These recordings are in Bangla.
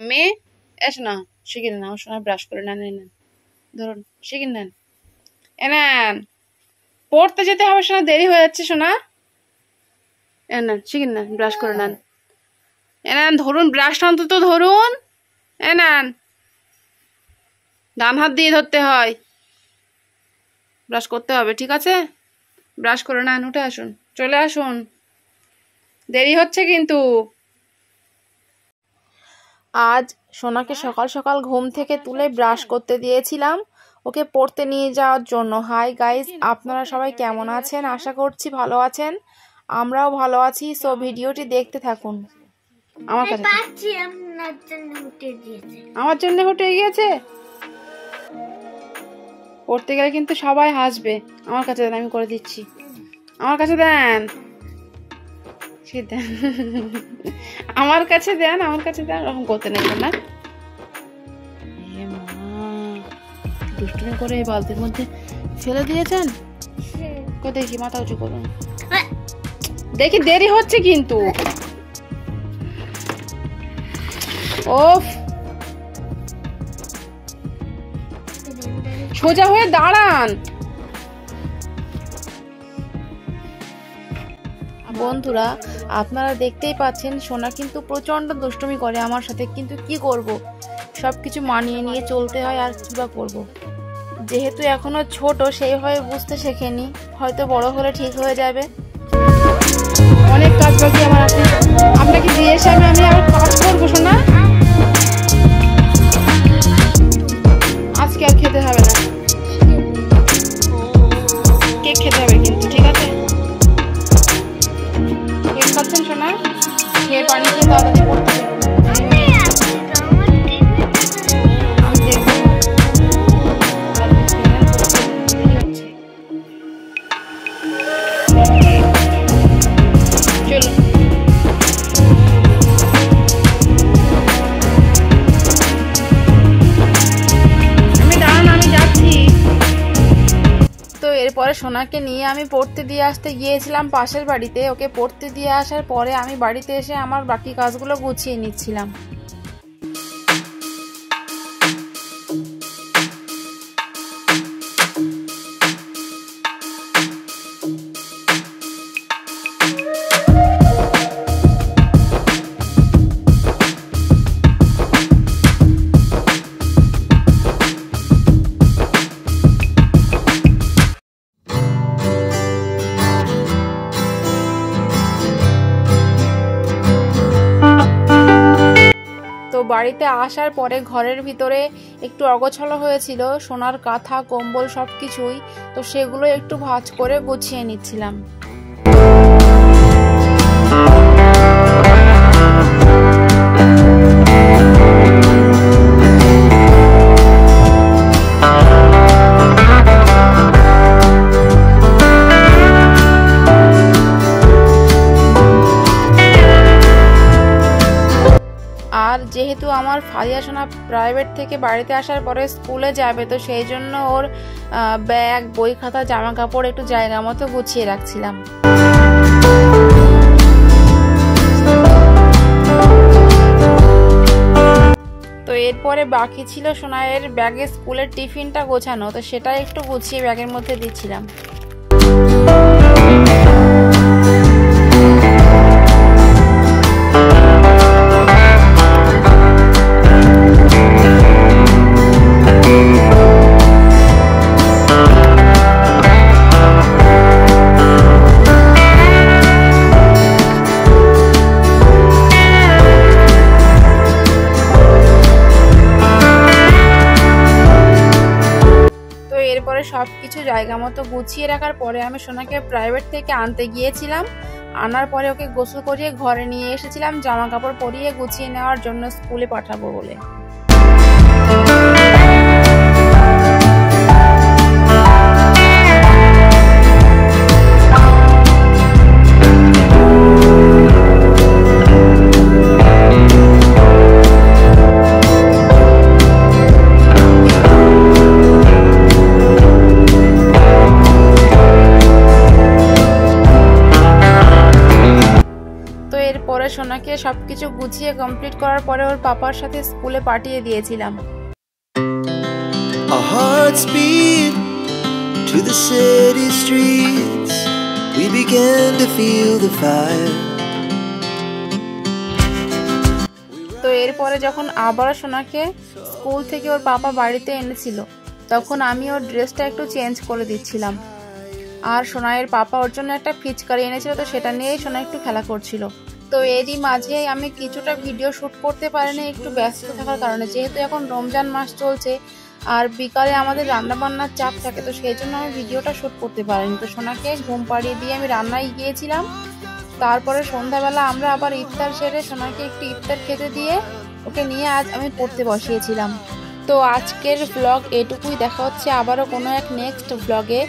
মেয়ে এসো না, শিখে নেন আমার সোনা, ব্রাশ করে নেন, নেন ধরুন, শিখে নেন, নেন পড়তে যেতে হবে সোনা, দেরি হয়ে যাচ্ছে সোনা, নেন শিখে নেন, ব্রাশ করে নেন, নেন ধরুন, ব্রাশটা অন্তত ধরুন, নেন, ডান হাত দিয়ে ধরতে হয়, ব্রাশ করতে হবে, ঠিক আছে? ব্রাশ করে নেন, উঠে আসুন, চলে আসুন, দেরি হচ্ছে কিন্তু। আজ সোনাকে সকাল সকাল ঘুম থেকে তুলে ব্রাশ করতে দিয়েছিলাম ওকে পড়তে নিয়ে যাওয়ার জন্য। হাই গাইস, আপনারা সবাই কেমন আছেন? আশা করছি ভালো আছেন, আমরাও ভালো আছি। সো ভিডিওটি দেখতে থাকুন। আমার কাছে আমার জন্য হটে গিয়েছে, পড়তে গেলে কিন্তু সবাই হাসবে। আমার কাছে দেন, আমি করে দিচ্ছি, আমার কাছে দেন, আমার কাছে দেন, আমার কাছে দেন, ওরকম করতে নেই না। দুষ্টুমি করে এই বালতির মধ্যে ফেলে দিয়েছেন, দেখি মাথা উঁচু করুন, দেখি দেরি হচ্ছে কিন্তু। ওফ, সোজা হয়ে দাঁড়ান। বন্ধুরা, আপনারা দেখতেই পাচ্ছেন সোনা কিন্তু প্রচন্ড দুষ্টুমি করে আমার সাথে, কিন্তু কি করব, সবকিছু মানিয়ে নিয়ে চলতে হয়, আর কি বা করবো। যেহেতু এখনো ছোট, সেইভাবে বুঝতে শেখেনি, হয়তো বড় হলে ঠিক হয়ে যাবে। অনেক কাজ বাকি আমার আছে, আপনাকে দিয়ে এসে আমি আবার কাজ করবো সোনা। আজকে আর খেতে হবে না, কেক খেতে হবে কিন্তু, ঠিক আছে? কেক খাচ্ছেন সোনা? খেয়ে পানি খেয়ে তাড়াতাড়ি পড়তে হবে। এরপরে সোনাকে নিয়ে আমি পড়তে দিয়ে আসতে গিয়েছিলাম পাশের বাড়িতে। ওকে পড়তে দিয়ে আসার পরে আমি বাড়িতে এসে আমার বাকি কাজগুলো গুছিয়ে নিচ্ছিলাম। তো বাড়িতে আসার পরে ঘরের ভিতরে একটু অগোছালো হয়েছিল, সোনার কাঁথা কম্বল সব কিছুই, তো সেগুলো একটু ভাঁজ করে গুছিয়ে নিচ্ছিলাম। আর যেহেতু আমার ফারিয়া সোনা প্রাইভেট থেকে বাড়িতে আসার পরে স্কুলে যাবে, তো সেই জন্য ওর ব্যাগ, বই খাতা, জামা কাপড় একটু জায়গা মতো গুছিয়ে রাখছিলাম। তো এরপরে বাকি ছিল সোনায়ের ব্যাগে স্কুলের টিফিনটা গোছানো, তো সেটা একটু গুছিয়ে ব্যাগের মধ্যে দিচ্ছিলাম। এরপরে সবকিছু জায়গা মতো গুছিয়ে রাখার পরে আমি সোনাকে প্রাইভেট থেকে আনতে গিয়েছিলাম। আনার পরে ওকে গোসল করিয়ে ঘরে নিয়ে এসেছিলাম জামা কাপড় পরিয়ে গুছিয়ে নেওয়ার জন্য, স্কুলে পাঠাবো বলে। সোনাকে সেরে সবকিছু গুছিয়ে কমপ্লিট করার পরে ওর পাপার সাথে স্কুলে পাঠিয়ে দিয়েছিলাম। Our hearts beat to the city streets. We began to feel the fire. তো এরপরে যখন আবার সোনাকে স্কুল থেকে ওর পাপা বাড়িতে এনেছিল, তখন আমি ওর ড্রেসটা একটু চেঞ্জ করে দিচ্ছিলাম। আর সোনাইয়ের পাপা ওর জন্য একটা ফিচকারি এনেছিল, তো সেটা নিয়েই সোনা একটু খেলা করছিল। তো এরই মাঝে আমি কিছুটা ভিডিও শ্যুট করতে পারিনি, একটু ব্যস্ত থাকার কারণে, যেহেতু এখন রমজান মাস চলছে আর বিকালে আমাদের রান্নাবান্নার চাপ থাকে, তো সেই জন্য আমি ভিডিওটা শ্যুট করতে পারিনি। তো সোনাকে ঘুম পাড়িয়ে দিয়ে আমি রান্নায় গিয়েছিলাম। তারপরে সন্ধ্যাবেলা আমরা আবার ইফতার সেরে সোনাকে একটু ইফতার খেতে দিয়ে ওকে নিয়ে আজ আমি পড়তে বসিয়েছিলাম। তো আজকের ব্লগ এটুকুই, দেখা হচ্ছে আবারও কোনো এক নেক্সট ব্লগে।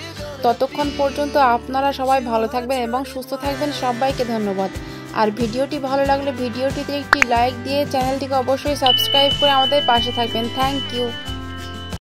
ততক্ষণ পর্যন্ত আপনারা সবাই ভালো থাকবেন এবং সুস্থ থাকবেন। সবাইকে ধন্যবাদ। আর ভিডিওটি ভালো লাগলে ভিডিওটিতে একটি লাইক দিয়ে চ্যানেলটিকে অবশ্যই সাবস্ক্রাইব করে আমাদের পাশে থাকবেন। Thank you.